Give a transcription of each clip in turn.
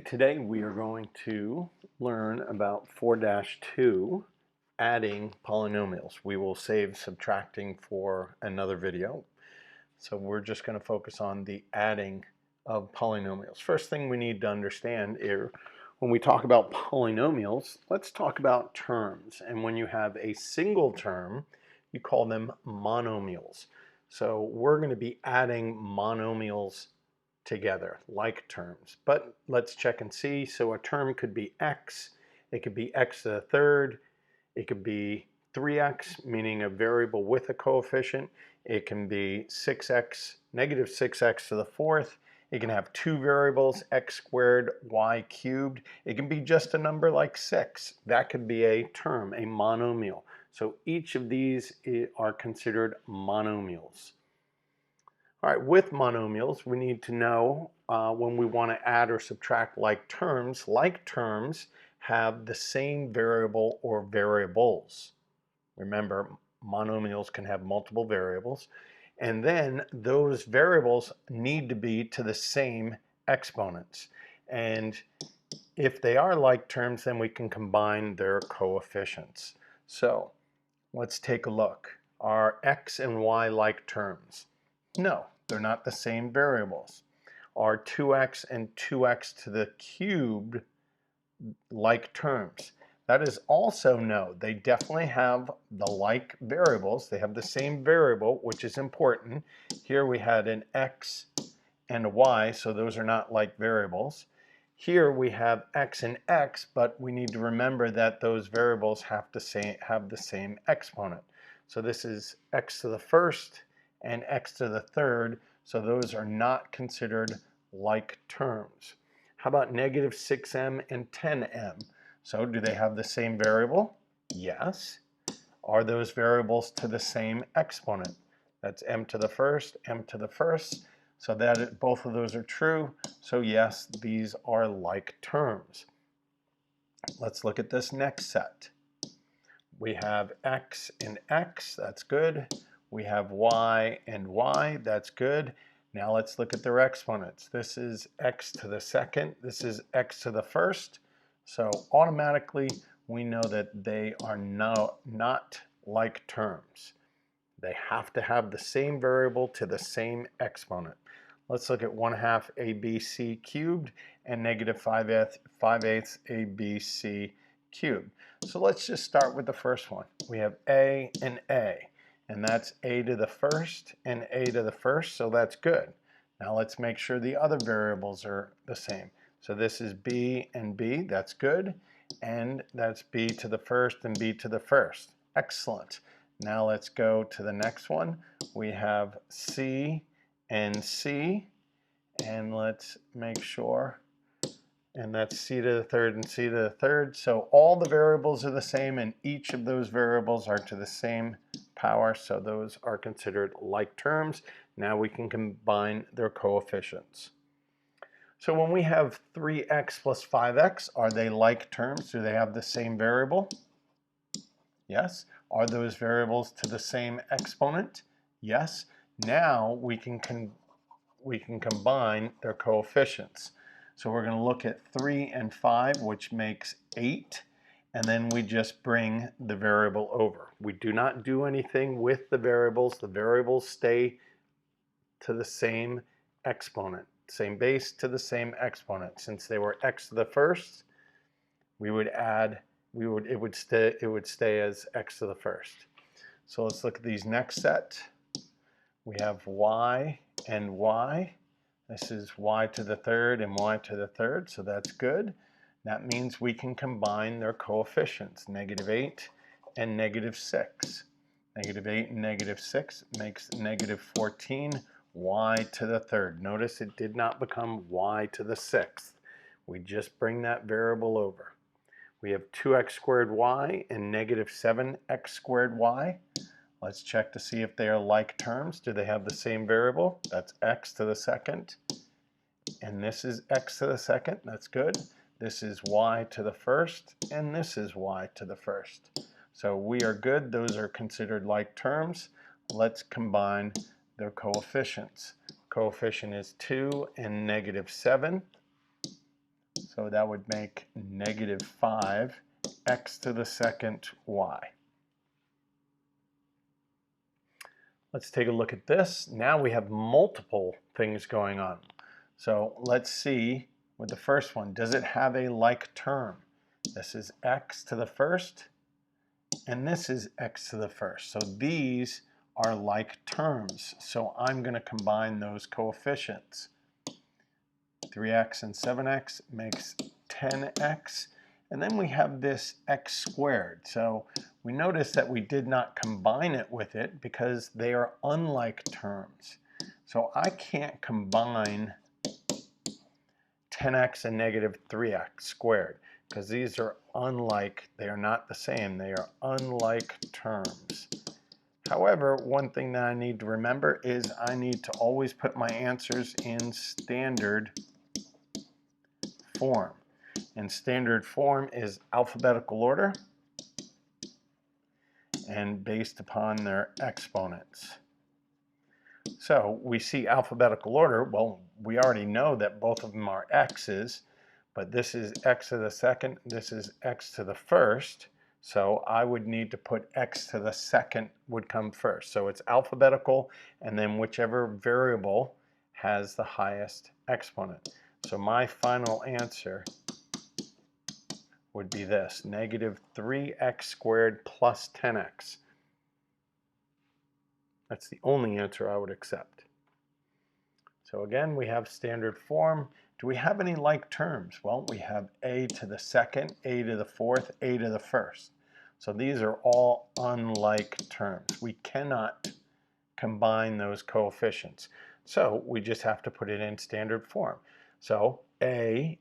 Today we are going to learn about 4-2, adding polynomials. We will save subtracting for another video. So we're just going to focus on the adding of polynomials. First thing we need to understand is when we talk about polynomials, let's talk about terms. And when you have a single term, you call them monomials. So we're going to be adding monomials together, like terms. But let's check and see. So a term could be x, it could be x to the third, it could be 3x, meaning a variable with a coefficient. It can be 6x, negative 6x to the fourth. It can have two variables, x squared, y cubed. It can be just a number like 6. That could be a term, a monomial. So each of these are considered monomials. All right, with monomials, we need to know when we want to add or subtract like terms have the same variable or variables. Remember, monomials can have multiple variables, and then those variables need to be to the same exponents. And if they are like terms, then we can combine their coefficients. So let's take a look. Are x and y like terms? No, they're not the same variables. Are 2x and 2x to the cubed like terms? That is also no. They definitely have the like variables. They have the same variable, which is important. Here we had an x and a y, so those are not like variables. Here we have x and x, but we need to remember that those variables have the same exponent. So this is x to the first and x to the third, so those are not considered like terms. How about negative 6m and 10m? So do they have the same variable? Yes. Are those variables to the same exponent? That's m to the first, m to the first. So that both of those are true. So yes, these are like terms. Let's look at this next set. We have x and x, that's good. We have y and y, that's good. Now let's look at their exponents. This is x to the second, this is x to the first. So automatically we know that they are not like terms. They have to have the same variable to the same exponent. Let's look at 1/2 ABC cubed and negative 5/8 ABC cubed. So let's just start with the first one. We have a, and that's a to the first and a to the first, so that's good. Now let's make sure the other variables are the same. So this is b and b, that's good, and that's b to the first and b to the first. Excellent. Now let's go to the next one. We have c and c, and let's make sure, and that's c to the third and c to the third. So all the variables are the same, and each of those variables are to the same power, so those are considered like terms. Now we can combine their coefficients. So when we have 3x plus 5x, are they like terms? Do they have the same variable? Yes. Are those variables to the same exponent? Yes. Now we can combine their coefficients. So we're going to look at 3 and 5, which makes 8, and then we just bring the variable over. We do not do anything with the variables. The variables stay to the same exponent, same base to the same exponent. Since they were x to the first, we would add, it would stay as x to the first. So let's look at these next set. We have y and y. This is y to the third and y to the third, so that's good. That means we can combine their coefficients, negative 8 and negative 6. Negative 8 and negative 6 makes negative 14 y to the third. Notice it did not become y to the sixth. We just bring that variable over. We have 2x squared y and negative 7x squared y. Let's check to see if they are like terms. Do they have the same variable? That's x to the second. And this is x to the second. That's good. This is y to the first. And this is y to the first. So we are good. Those are considered like terms. Let's combine their coefficients. Coefficient is 2 and negative 7. So that would make negative 5 x to the second y. Let's take a look at this. Now we have multiple things going on. So let's see with the first one, does it have a like term? This is x to the first, and this is x to the first. So these are like terms. So I'm going to combine those coefficients. 3x and 7x makes 10x. And then we have this x squared. So we notice that we did not combine it with it because they are unlike terms. So I can't combine 10x and negative 3x squared because these are unlike, they are not the same, they are unlike terms. However, one thing that I need to remember is I need to always put my answers in standard form. And standard form is alphabetical order and based upon their exponents. So we see alphabetical order. Well, we already know that both of them are x's, but this is x to the second, this is x to the first. So I would need to put x to the second would come first. So it's alphabetical, and then whichever variable has the highest exponent. So my final answer would be this, negative 3x squared plus 10x. That's the only answer I would accept. So again, we have standard form. Do we have any like terms? Well, we have a to the second, a to the fourth, a to the first. So these are all unlike terms. We cannot combine those coefficients. So we just have to put it in standard form. So a.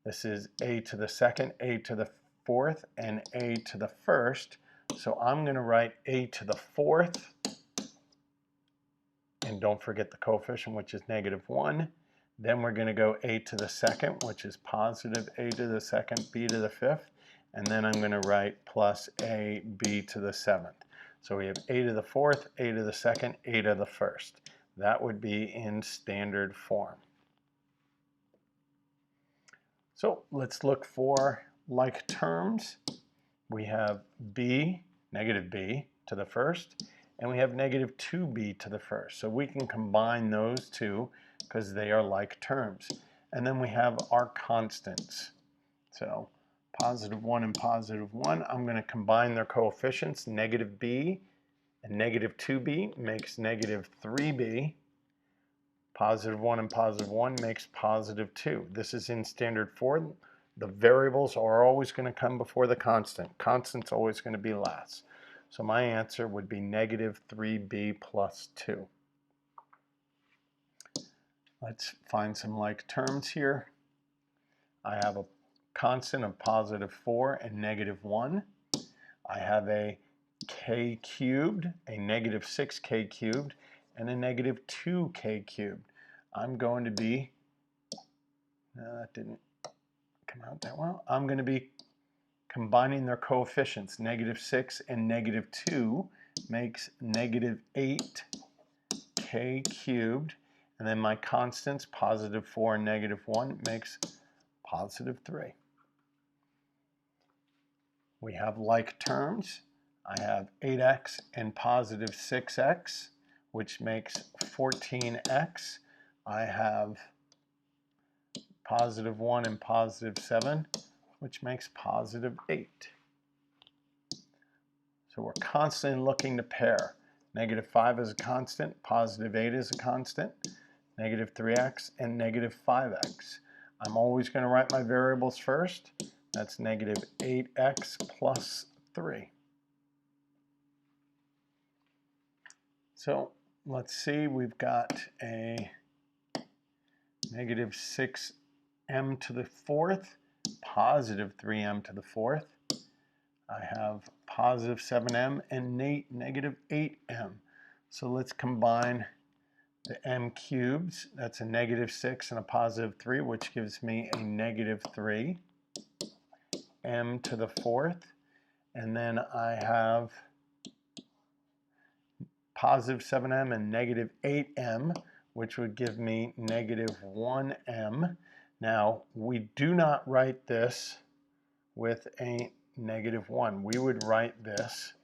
This is a to the second, a to the fourth, and a to the first. So I'm going to write a to the fourth. And don't forget the coefficient, which is negative 1. Then we're going to go a to the second, which is positive a to the second, b to the fifth. And then I'm going to write plus a, b to the seventh. So we have a to the fourth, a to the second, a to the first. That would be in standard form. So let's look for like terms. We have b, negative b to the first, and we have negative 2b to the first. So we can combine those two because they are like terms. And then we have our constants. So positive 1 and positive 1, I'm going to combine their coefficients. Negative b and negative 2b makes negative 3b. Positive 1 and positive 1 makes positive 2. This is in standard form. The variables are always going to come before the constant. Constant's always going to be last. So my answer would be negative 3b plus 2. Let's find some like terms here. I have a constant of positive 4 and negative 1. I have a k cubed, a negative 6k cubed, and a negative 2k cubed. I'm going to be, that didn't come out that well. I'm going to be combining their coefficients. Negative 6 and negative 2 makes negative 8k cubed. And then my constants, positive 4 and negative 1, makes positive 3. We have like terms. I have 8x and positive 6x, which makes 14x. I have positive 1 and positive 7, which makes positive 8. So we're constantly looking to pair. Negative 5 is a constant, positive 8 is a constant, negative 3x and negative 5x. I'm always going to write my variables first. That's negative 8x plus 3. So let's see, we've got a negative 6m to the fourth, positive 3m to the fourth. I have positive 7m and negative 8m. So let's combine the m cubes. That's a negative 6 and a positive 3, which gives me a negative 3. M to the fourth. And then I have positive 7m and negative 8m, which would give me negative 1m. Now, we do not write this with a -1. We would write this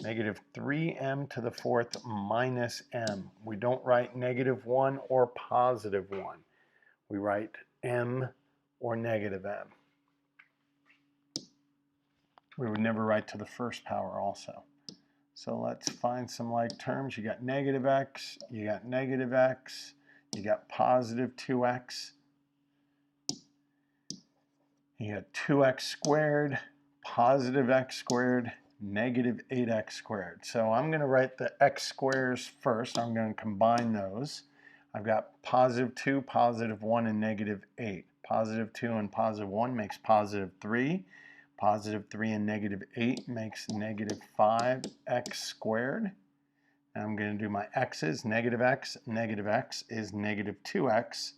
-3m to the fourth minus m. We don't write -1 or +1. We write m or -m. We would never write to the first power also. So let's find some like terms. You got -x, you got -x, you got +2x, you got 2x squared, +x squared, -8x squared. So I'm going to write the x squares first. I'm going to combine those. I've got +2, +1, and -8. +2 and +1 makes +3. +3 and -8 makes -5x squared. And I'm going to do my x's. -x is -2x.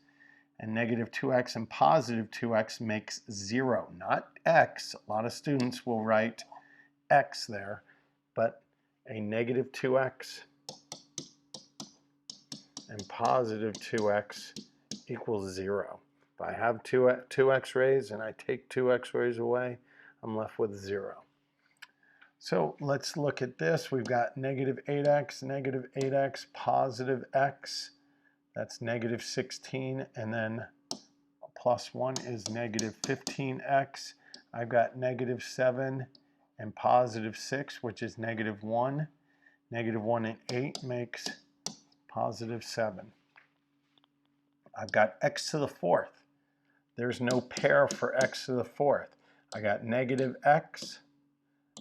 And -2x and +2x makes 0, not x. A lot of students will write x there, but a -2x and +2x equals 0. If I have two x-rays and I take two x-rays away, I'm left with 0. So let's look at this. We've got -8x, -8x, +x. That's -16, and then +1 is -15x. I've got -7 and +6, which is -1. -1 and 8 makes +7. I've got x to the fourth. There's no pair for x to the fourth. I got -x,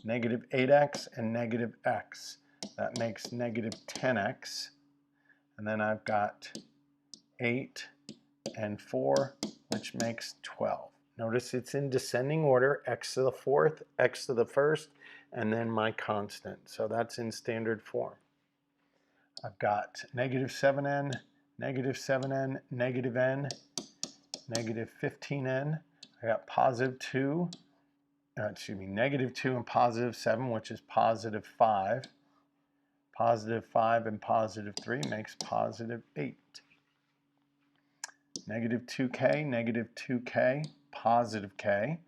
-8x, and -x. That makes -10x. And then I've got 8 and 4, which makes 12. Notice it's in descending order, x to the fourth, x to the first, and then my constant. So that's in standard form. I've got -7n, -7n, -n, -15n. I got -2 and +7, which is +5. +5 and +3 makes +8. -2k, -2k, +k.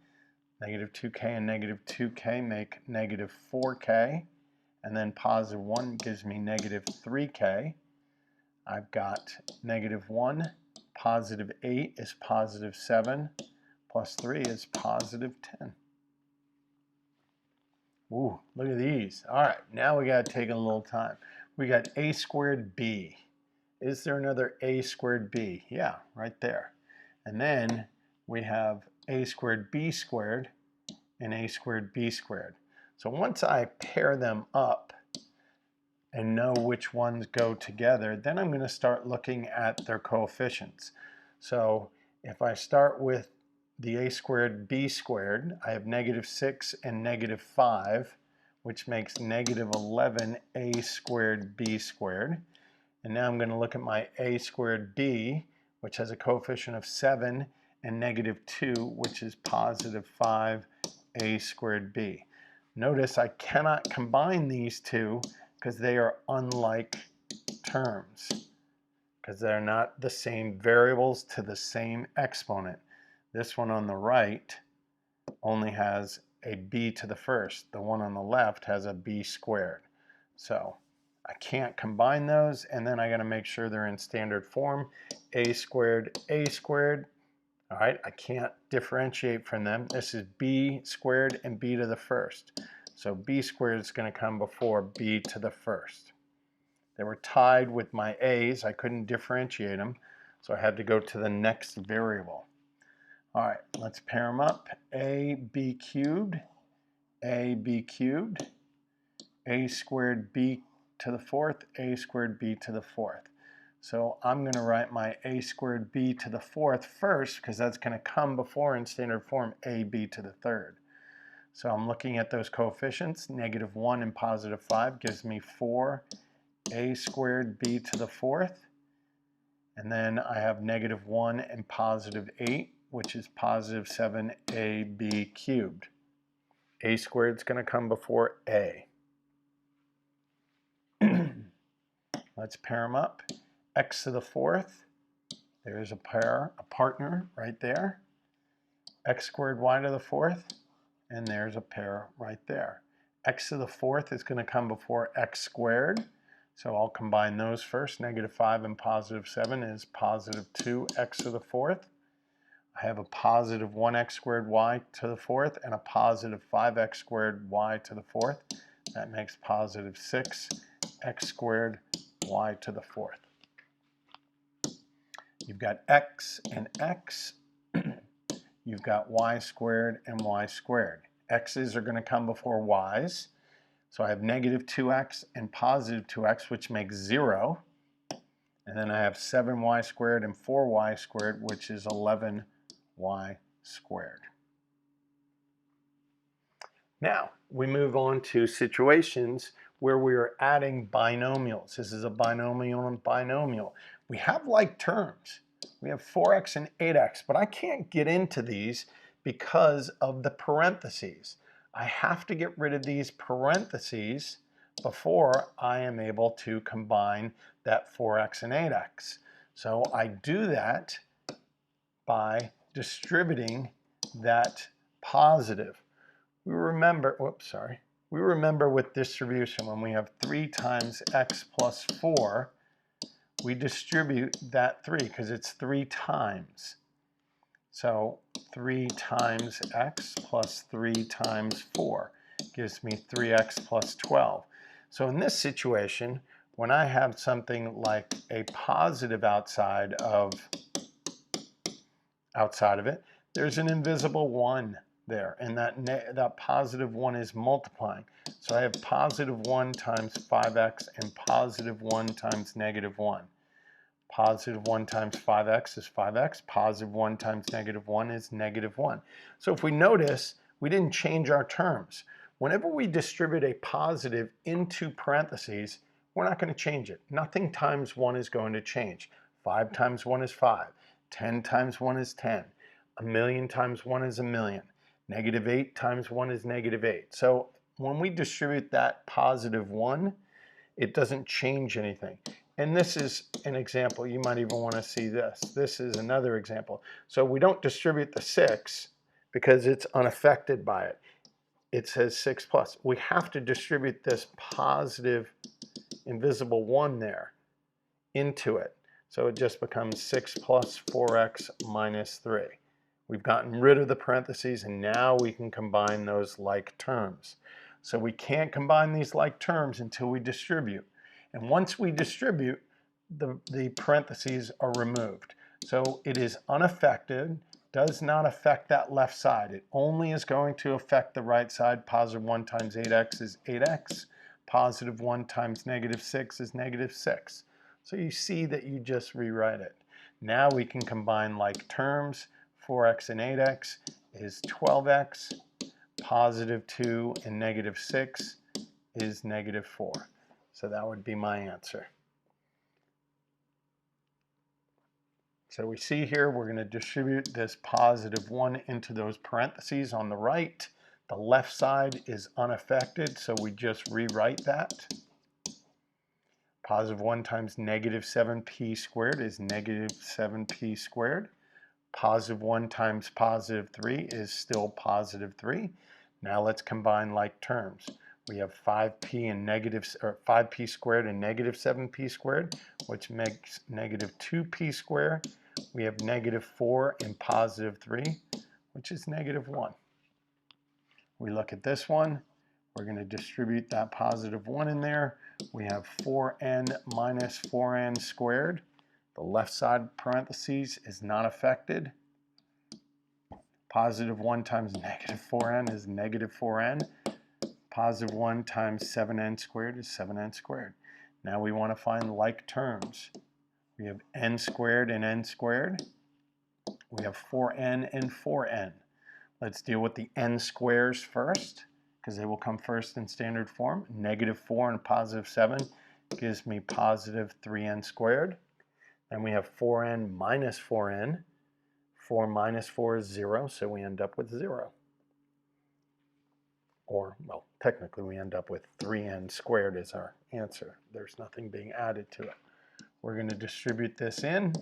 -2k and -2k make -4k. And then +1 gives me -3k. I've got -1, +8 is +7, plus 3 is +10. Ooh, look at these. All right, now we got to take a little time. We got a squared b. Is there another a squared b? Yeah, right there. And then we have a squared b squared and a squared b squared. So once I pair them up and know which ones go together, then I'm going to start looking at their coefficients. So if I start with the a squared b squared, I have -6 and -5, which makes -11 a squared b squared. And now I'm going to look at my a squared b, which has a coefficient of 7, and -2, which is +5 a squared b. Notice I cannot combine these two because they are unlike terms, because they're not the same variables to the same exponent. This one on the right only has a b to the first. The one on the left has a b squared. So I can't combine those, and then I got to make sure they're in standard form. A squared, A squared. All right, I can't differentiate from them. This is b squared and b to the first. So b squared is going to come before b to the first. They were tied with my a's. I couldn't differentiate them, so I had to go to the next variable. All right, let's pair them up. ab cubed, a squared b to the fourth, a squared b to the fourth. So I'm going to write my a squared b to the fourth first, because that's going to come before in standard form ab to the third. So I'm looking at those coefficients. -1 and +5 gives me 4 a squared b to the fourth. And then I have -1 and +8, which is +7 ab cubed. A squared is going to come before a. Let's pair them up. X to the fourth There's a partner right there. X squared y to the fourth, and there's a pair right there. X to the fourth is going to come before x squared, so I'll combine those first. Negative 5 and positive 7 is positive 2x to the fourth. I have a positive 1x squared y to the fourth and a positive 5x squared y to the fourth. That makes positive 6x squared y to the fourth. You've got x and x. You've got y squared and y squared. X's are going to come before y's. So I have negative 2x and positive 2x, which makes 0. And then I have 7y squared and 4y squared, which is 11y squared. Now, we move on to situations where we are adding binomials. This is a binomial and binomial. We have like terms. We have 4x and 8x, but I can't get into these because of the parentheses. I have to get rid of these parentheses before I am able to combine that 4x and 8x. So I do that by distributing that positive. We remember with distribution, when we have 3 times x plus 4, we distribute that 3 because it's 3 times. So 3 times x plus 3 times 4 gives me 3x plus 12. So in this situation, when I have something like a positive outside of it, there's an invisible 1 there, and that positive 1 is multiplying. So I have positive 1 times 5x and positive 1 times negative 1. Positive 1 times 5x is 5x. Positive 1 times negative 1 is negative 1. So if we notice, we didn't change our terms. Whenever we distribute a positive into parentheses, we're not going to change it. Nothing times 1 is going to change. 5 times 1 is 5. 10 times 1 is 10. A million times 1 is a million. Negative 8 times 1 is negative 8. So when we distribute that positive 1, it doesn't change anything. And this is an example. You might even want to see this. This is another example. So we don't distribute the 6 because it's unaffected by it. It says 6 plus. We have to distribute this positive invisible 1 there into it. So it just becomes 6 plus 4x minus 3. We've gotten rid of the parentheses, and now we can combine those like terms. So we can't combine these like terms until we distribute. And once we distribute, the parentheses are removed. So it is unaffected, does not affect that left side. It only is going to affect the right side. Positive 1 times 8x is 8x. Positive 1 times negative 6 is negative 6. So you see that you just rewrite it. Now we can combine like terms. 4x and 8x is 12x. Positive 2 and negative 6 is negative 4. So that would be my answer. So we see here we're going to distribute this positive 1 into those parentheses on the right. The left side is unaffected, so we just rewrite that. Positive 1 times negative 7p squared is negative 7p squared. Positive 1 times positive 3 is still positive 3. Now let's combine like terms. We have 5p squared and negative 7p squared, which makes negative 2p squared. We have negative 4 and positive 3, which is negative 1. We look at this one. We're going to distribute that positive 1 in there. We have 4n minus 4n squared. The left side parentheses is not affected. Positive 1 times negative 4n is negative 4n. Positive 1 times 7n squared is 7n squared. Now we want to find like terms. We have n squared and n squared. We have 4n and 4n. Let's deal with the n squares first, because they will come first in standard form. Negative 4 and positive 7 gives me positive 3n squared. Then we have 4n minus 4n. 4 minus 4 is 0, so we end up with 0. Or, well, technically we end up with 3n squared as our answer. There's nothing being added to it. We're going to distribute this in.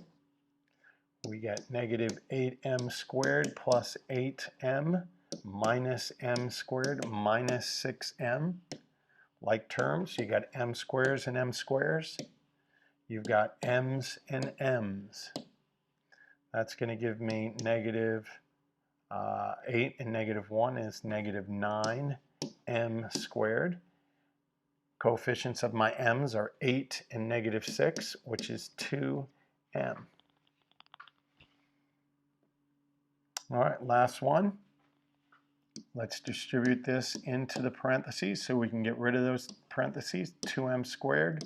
we get negative 8m squared plus 8m minus m squared minus 6m. Like terms, you got m squares and m squares. You've got m's and m's. That's going to give me negative 8 and negative 1 is negative 9m squared. Coefficients of my m's are 8 and negative 6, which is 2m. All right, last one. Let's distribute this into the parentheses so we can get rid of those parentheses. 2m squared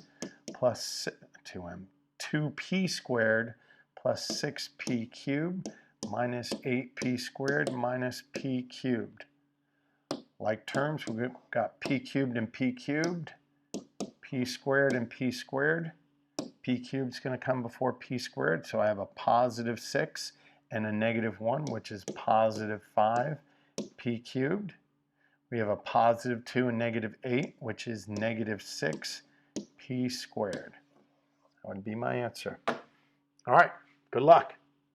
plus 2p squared plus 6p cubed minus 8p squared minus p cubed. Like terms, we've got p cubed and p cubed, p squared and p squared. P cubed is going to come before p squared, so I have a positive 6 and a negative 1, which is positive 5 p cubed. We have a positive 2 and negative 8, which is negative 6 p squared. That would be my answer. All right, good luck.